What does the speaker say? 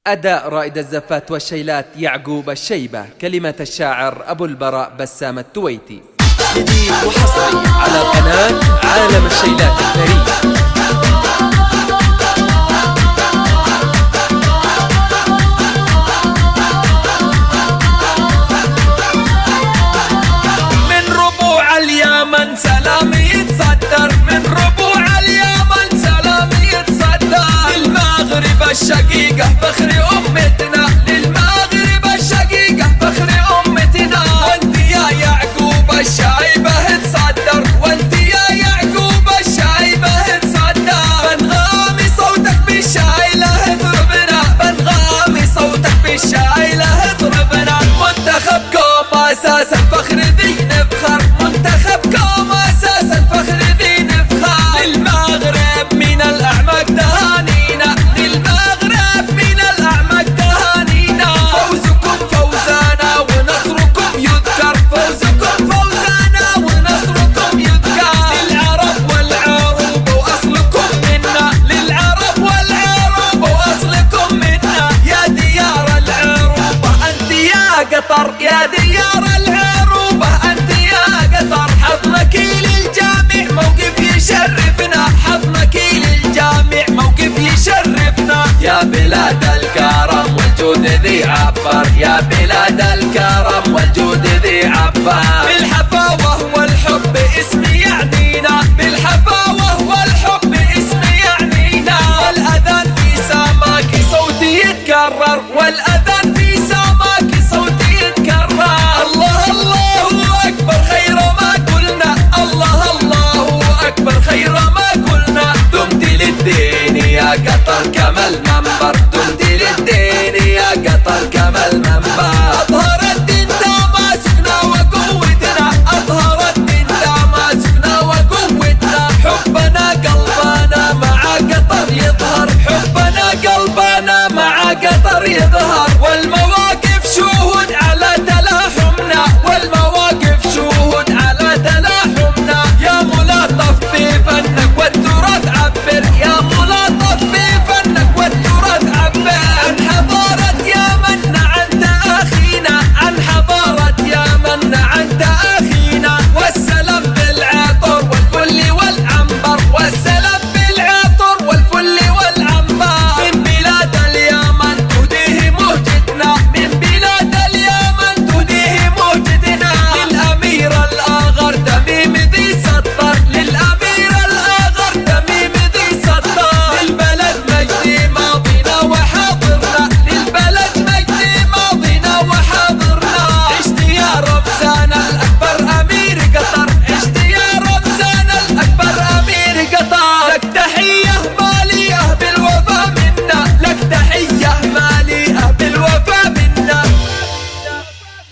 أداء رائد الزفات والشيلات يعقوب الشيبة، كلمة الشاعر أبو البراء بسام التويتي. جديد وحصري على قناة عالم الشيلات الفريد. من ربوع اليمن سلام يتصدر، من ربوع اليمن سلام يتصدر، للمغرب الشقيقة فخر أمتنا، للمغرب الشقيقة فخر أمتنا. وانت يا يعقوب الشايبة تصدر، وانت يا يعقوب الشايبة تصدر، بنغامي صوتك بالشايلة اضربنا، بنغامي صوتك بالشايلة اضربنا. منتخبكم أساس الفخر ذي نفخر، منتخبكم أساس الفخر ذي نفخر، للمغرب من الأعماق تهانينا، للمغرب من الأعماق تهانينا. فوزكم فوزانا ونصركم يذكر، فوزكم فوزانا ونصركم يذكر، للعرب والعروب وأصلكم منا، للعرب والعروب وأصلكم منا. يا ديار العروبة أنت يا قطر، يا ديار العروبة أنت يا قطر، حضنك للجامع موقف يشرفنا، حضنك للجامع موقف يشرفنا. يا بلاد الكرم والجود ذي عبر، يا بلاد الكرم والجود ذي عبر، بالحفاوة والحب اسم يعنينا، بالحفاوة والحب اسم يعنينا. والأذان في سماك صوتي يتكرر، والأذان في سماك صوتي يتكرر. الله الله أكبر خير ما قلنا، الله الله أكبر خير ما قلنا. دمت للدين يا قطر كما المنبر، دمت للدين